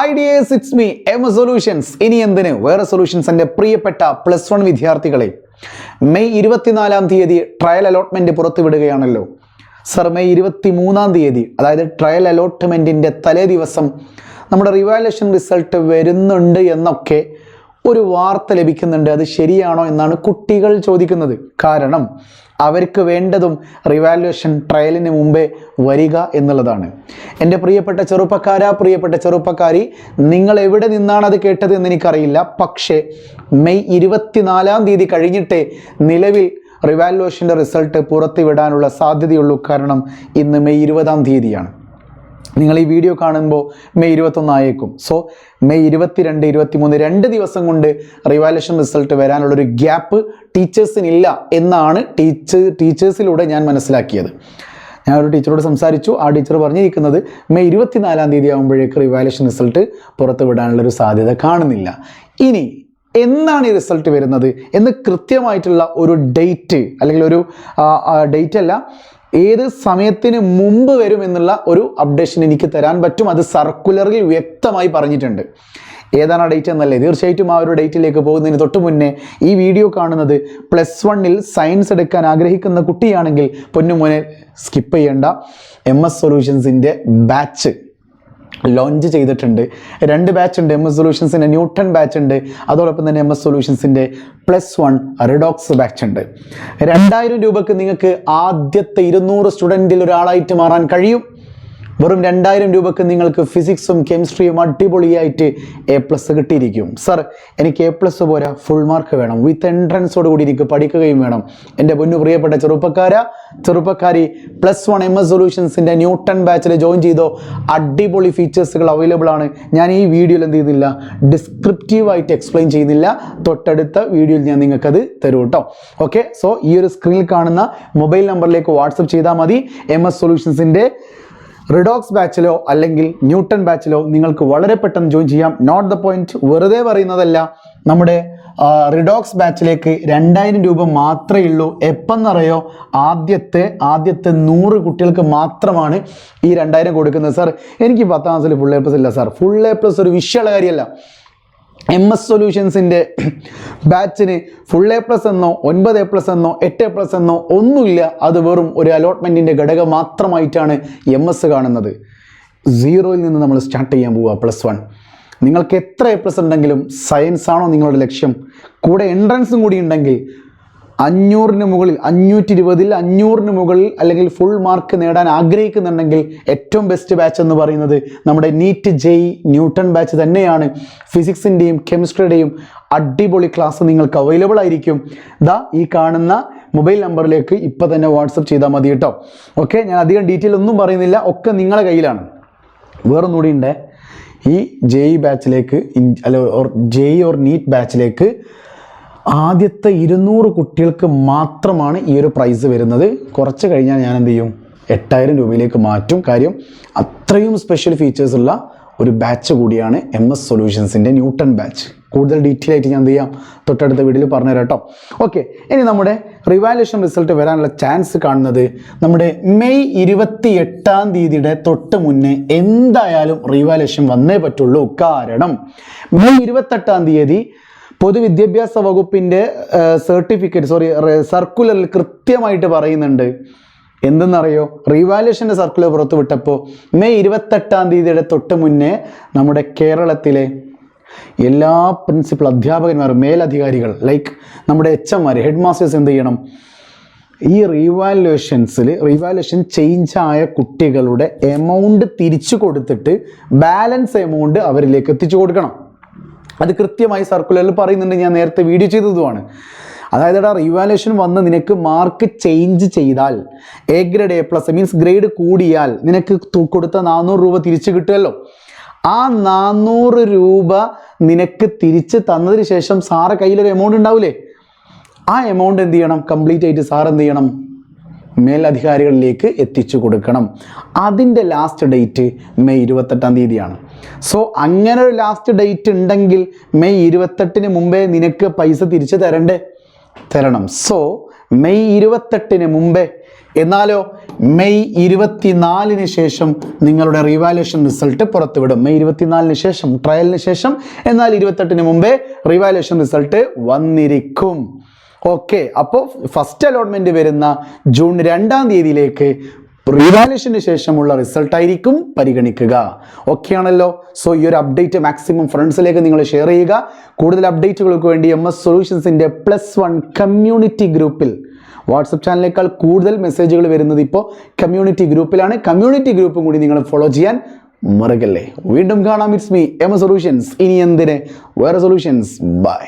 Ideas, it's me, Emma Solutions. ഇനി എന്തിന് വേറെ സൊല്യൂഷൻസിന്റെ പ്രിയപ്പെട്ട +1 വിദ്യാർത്ഥികളെ, മെയ് 24-ാം തീയതി ട്രയൽ അലോട്ട്മെന്റ് പുറത്തുവിടുകയാണല്ലോ. സർ, മെയ് 23-ാം തീയതി, അതായത് ട്രയൽ അലോട്ട്മെന്റിന്റെ തലേ ദിവസം നമ്മുടെ റിവാലുവേഷൻ റിസൾട്ട് വരുന്നുണ്ട് എന്നൊക്കെ ഒരു വാർത്ത ലഭിക്കുന്നുണ്ട്. അത് ശരിയാണോ എന്നാണ് കുട്ടികൾ ചോദിക്കുന്നത്. കാരണം അവർക്ക് വേണ്ടതും റിവാലുവേഷൻ ട്രയലിന് മുമ്പേ വരിക എന്നുള്ളതാണ്. എൻ്റെ പ്രിയപ്പെട്ട ചെറുപ്പക്കാരി, നിങ്ങൾ എവിടെ നിന്നാണ് അത് കേട്ടത് എന്ന് എനിക്കറിയില്ല. പക്ഷേ മെയ് 24-ാം തീയതി കഴിഞ്ഞിട്ടേ നിലവിൽ റിവാലുവേഷൻ്റെ റിസൾട്ട് പുറത്തുവിടാനുള്ള സാധ്യതയുള്ളൂ. കാരണം ഇന്ന് മെയ് 20-ാം തീയതിയാണ്. നിങ്ങൾ ഈ വീഡിയോ കാണുമ്പോൾ മെയ് 21 ആയേക്കും. സോ മെയ് 22, 23 2 ദിവസം കൊണ്ട് റിവാലുവേഷൻ റിസൾട്ട് വരാനുള്ളൊരു ഗ്യാപ്പ് ടീച്ചേഴ്സിനില്ല എന്നാണ് ടീച്ചേഴ്സിലൂടെ ഞാൻ മനസ്സിലാക്കിയത്. ഞാൻ ഒരു ടീച്ചറോട് സംസാരിച്ചു. ആ ടീച്ചർ പറഞ്ഞിരിക്കുന്നത് മെയ് 24-ാം തീയതി ആകുമ്പോഴേക്ക് റിവാലുവേഷൻ റിസൾട്ട് പുറത്തു വിടാനുള്ളൊരു സാധ്യത കാണുന്നില്ല. ഇനി എന്നാണ് ഈ റിസൾട്ട് വരുന്നത് എന്ന് കൃത്യമായിട്ടുള്ള ഒരു ഡേറ്റ്, അല്ലെങ്കിൽ ഒരു ഡേറ്റ് അല്ല, ഏത് സമയത്തിന് മുമ്പ് വരും എന്നുള്ള ഒരു അപ്ഡേഷൻ എനിക്ക് തരാൻ പറ്റും. അത് സർക്കുലറിൽ വ്യക്തമായി പറഞ്ഞിട്ടുണ്ട്. ഏതാണ് ആ ഡേറ്റ് എന്നല്ലേ? തീർച്ചയായിട്ടും ആ ഒരു ഡേറ്റിലേക്ക് പോകുന്നതിന് തൊട്ട് മുന്നേ ഈ വീഡിയോ കാണുന്നത് +1-ൽ സയൻസ് എടുക്കാൻ ആഗ്രഹിക്കുന്ന കുട്ടിയാണെങ്കിൽ പൊന്നുമോനെ സ്കിപ്പ് ചെയ്യേണ്ട. MS സൊല്യൂഷൻസിൻ്റെ ബാച്ച് ലോഞ്ച് ചെയ്തിട്ടുണ്ട്. 2 ബാച്ച് ഉണ്ട്. MS സൊല്യൂഷൻസിൻ്റെ ന്യൂട്ടൺ ബാച്ച് ഉണ്ട്. അതോടൊപ്പം തന്നെ MS സൊല്യൂഷൻസിൻ്റെ +1 റിഡോക്സ് ബാച്ച് ഉണ്ട്. 2000 രൂപക്ക് നിങ്ങൾക്ക് ആദ്യത്തെ 200 സ്റ്റുഡൻറ്റിൽ ഒരാളായിട്ട് മാറാൻ കഴിയും. വെറും 2000 രൂപക്ക് നിങ്ങൾക്ക് ഫിസിക്സും കെമിസ്ട്രിയും അടിപൊളിയായിട്ട് A+ കിട്ടിയിരിക്കും. സർ, എനിക്ക് A+ പോരാ, ഫുൾ മാർക്ക് വേണം. വിത്ത് എൻട്രൻസോട് കൂടി എനിക്ക് പഠിക്കുകയും വേണം. എൻ്റെ പൊന്നു പ്രിയപ്പെട്ട ചെറുപ്പക്കാരി, +1 MS സൊല്യൂഷൻസിൻ്റെ ന്യൂട്ടൺ ബാച്ചിൽ ജോയിൻ ചെയ്തോ. അടിപൊളി ഫീച്ചേഴ്സുകൾ അവൈലബിൾ ആണ്. ഞാൻ ഈ വീഡിയോയിൽ എന്ത് ചെയ്യുന്നില്ല, ഡിസ്ക്രിപ്റ്റീവായിട്ട് എക്സ്പ്ലെയിൻ ചെയ്യുന്നില്ല. തൊട്ടടുത്ത വീഡിയോയിൽ ഞാൻ നിങ്ങൾക്കത് തരും കേട്ടോ. ഓക്കെ, സോ ഈ ഒരു സ്ക്രീനിൽ കാണുന്ന മൊബൈൽ നമ്പറിലേക്ക് വാട്സപ്പ് ചെയ്താൽ മതി. MS സൊല്യൂഷൻസിൻ്റെ റിഡോക്സ് ബാച്ചിലോ അല്ലെങ്കിൽ ന്യൂട്ടൺ ബാച്ചിലോ നിങ്ങൾക്ക് വളരെ പെട്ടെന്ന് ജോയിൻ ചെയ്യാം. നോട്ട് ദ പോയിന്റ്, വെറുതെ പറയുന്നതല്ല. നമ്മുടെ റിഡോക്സ് ബാച്ചിലേക്ക് 2000 രൂപ മാത്രമേ ഉള്ളൂ. എപ്പെന്നറിയോ? ആദ്യത്തെ 100 കുട്ടികൾക്ക് മാത്രമാണ് ഈ 2000 കൊടുക്കുന്നത്. സാർ, എനിക്ക് 10ാം ക്ലാസ്സിൽ ഫുൾ A+ ഇല്ല സാർ. ഫുൾ A+ ഒരു വിഷയമുള്ള കാര്യമല്ല. MS സൊല്യൂഷൻസിൻ്റെ ബാച്ചിന് ഫുൾ A+ എന്നോ 9 A+ എന്നോ 8 A+ എന്നോ ഒന്നുമില്ല. അത് വെറും ഒരു അലോട്ട്മെൻറ്റിൻ്റെ ഘടകം മാത്രമായിട്ടാണ് MS കാണുന്നത്. 0-ൽ നിന്ന് നമ്മൾ സ്റ്റാർട്ട് ചെയ്യാൻ പോവുക. +1 നിങ്ങൾക്ക് എത്ര A+ ഉണ്ടെങ്കിലും സയൻസ് ആണോ നിങ്ങളുടെ ലക്ഷ്യം, കൂടെ എൻട്രൻസും കൂടി ഉണ്ടെങ്കിൽ 500-ന് മുകളിൽ, 520-ൽ 500-ന് മുകളിൽ അല്ലെങ്കിൽ ഫുൾ മാർക്ക് നേടാൻ ആഗ്രഹിക്കുന്നുണ്ടെങ്കിൽ ഏറ്റവും ബെസ്റ്റ് ബാച്ച് എന്ന് പറയുന്നത് നമ്മുടെ നീറ്റ് JEE ന്യൂട്ടൺ ബാച്ച് തന്നെയാണ്. ഫിസിക്സിൻ്റെയും കെമിസ്ട്രിയുടെയും അടിപൊളി ക്ലാസ് നിങ്ങൾക്ക് അവൈലബിൾ ആയിരിക്കും. ഈ കാണുന്ന മൊബൈൽ നമ്പറിലേക്ക് ഇപ്പോൾ തന്നെ വാട്സപ്പ് ചെയ്താൽ മതി കേട്ടോ. ഓക്കെ, ഞാൻ അധികം ഡീറ്റെയിൽ ഒന്നും പറയുന്നില്ല, ഒക്കെ നിങ്ങളുടെ കയ്യിലാണ്. വേറൊന്നുകൂടി ഉണ്ട്. ഈ JEE ബാച്ചിലേക്ക് JEE ഓർ നീറ്റ് ബാച്ചിലേക്ക് ആദ്യത്തെ 200 കുട്ടികൾക്ക് മാത്രമാണ് ഈ ഒരു പ്രൈസ് വരുന്നത്. കുറച്ച് കഴിഞ്ഞാൽ ഞാൻ എന്ത് ചെയ്യും, 8000 രൂപയിലേക്ക് മാറ്റും. കാര്യം അത്രയും സ്പെഷ്യൽ ഫീച്ചേഴ്സ് ഉള്ള ഒരു ബാച്ച് കൂടിയാണ് MS സൊല്യൂഷൻസിൻ്റെ ന്യൂട്ടൺ ബാച്ച്. കൂടുതൽ ഡീറ്റെയിൽ ആയിട്ട് ഞാൻ എന്ത് ചെയ്യാം, തൊട്ടടുത്ത വീഡിയോയിൽ പറഞ്ഞുതരാം കേട്ടോ. ഓക്കെ, ഇനി നമ്മുടെ റിവാലുവേഷൻ റിസൾട്ട് വരാനുള്ള ചാൻസ് കാണുന്നത് നമ്മുടെ മെയ് 28-ാം തീയതിയുടെ തൊട്ട് മുന്നേ എന്തായാലും റിവാലുവേഷൻ വന്നേ പറ്റുള്ളൂ. കാരണം മെയ് 28-ാം തീയതി പൊതുവിദ്യാഭ്യാസ വകുപ്പിൻ്റെ സർക്കുലറിൽ കൃത്യമായിട്ട് പറയുന്നുണ്ട്. എന്തെന്നറിയോ? റിവാലുവേഷൻ്റെ സർക്കുലർ പുറത്തുവിട്ടപ്പോൾ മെയ് 28-ാം തീയതിയുടെ തൊട്ട് മുന്നേ നമ്മുടെ കേരളത്തിലെ എല്ലാ പ്രിൻസിപ്പൽ അധ്യാപകന്മാരും, മേലധികാരികൾ, ലൈക്ക് നമ്മുടെ HM ഹെഡ് മാസ്റ്റേഴ്സ് എന്ത് ചെയ്യണം, ഈ റിവാലുവേഷൻ ചേഞ്ച് ആയ കുട്ടികളുടെ എമൗണ്ട് തിരിച്ചു കൊടുത്തിട്ട് ബാലൻസ് എമൗണ്ട് അവരിലേക്ക് എത്തിച്ചു കൊടുക്കണം. അത് കൃത്യമായി സർക്കുലറിൽ പറയുന്നുണ്ട്. ഞാൻ നേരത്തെ വീഡിയോ ചെയ്തതുമാണ്. അതായത് റിവാലുവേഷൻ വന്ന് നിനക്ക് മാർക്ക് ചേഞ്ച് ചെയ്താൽ, A grade A+ means grade കൂടിയാൽ നിനക്ക് കൊടുത്ത 400 രൂപ തിരിച്ചു കിട്ടുമല്ലോ. ആ 400 രൂപ നിനക്ക് തിരിച്ച് തന്നതിന് ശേഷം സാറെ കയ്യിലൊരു എമൗണ്ട് ഉണ്ടാവില്ലേ? ആ എമൗണ്ട് എന്ത് ചെയ്യണം, കംപ്ലീറ്റ് ആയിട്ട് സാർ എന്ത് ചെയ്യണം, മേലധികാരികളിലേക്ക് എത്തിച്ചു കൊടുക്കണം. അതിൻ്റെ ലാസ്റ്റ് ഡേറ്റ് മെയ് 28-ാം തീയതിയാണ്. സോ അങ്ങനെ ഒരു ലാസ്റ്റ് ഡേറ്റ് ഉണ്ടെങ്കിൽ മെയ് 28-ന് മുമ്പേ നിനക്ക് പൈസ തിരിച്ച് തരണം. സോ മെയ് 28-ന് മുമ്പേ. എന്നാലോ മെയ് 24 ശേഷം നിങ്ങളുടെ റിവാലുവേഷൻ റിസൾട്ട് പുറത്തുവിടും. മെയ് 24 ശേഷം, ട്രയലിന് ശേഷം, എന്നാൽ 28 മുമ്പേ റിവാലുവേഷൻ റിസൾട്ട് വന്നിരിക്കും. ഓക്കെ, അപ്പോൾ ഫസ്റ്റ് അലോട്ട്മെന്റ് വരുന്ന ജൂൺ 2 റിവാലുവേഷന് ശേഷമുള്ള റിസൾട്ട് ആയിരിക്കും പരിഗണിക്കുക. ഓക്കെ ആണല്ലോ. സോ ഈ ഒരു അപ്ഡേറ്റ് മാക്സിമം ഫ്രണ്ട്സിലേക്ക് നിങ്ങൾ ഷെയർ ചെയ്യുക. കൂടുതൽ അപ്ഡേറ്റുകൾക്ക് വേണ്ടി MS സൊല്യൂഷൻസിൻ്റെ +1 കമ്മ്യൂണിറ്റി ഗ്രൂപ്പിൽ, വാട്സപ്പ് ചാനലിനേക്കാൾ കൂടുതൽ മെസ്സേജുകൾ വരുന്നത് ഇപ്പോൾ കമ്മ്യൂണിറ്റി ഗ്രൂപ്പിലാണ്. കമ്മ്യൂണിറ്റി ഗ്രൂപ്പും കൂടി നിങ്ങൾ ഫോളോ ചെയ്യാൻ മറക്കല്ലേ. വീണ്ടും കാണാം. It's me MS solutions. ഇനി എന്തിന് വേറെ സൊല്യൂഷൻസ്. ബൈ.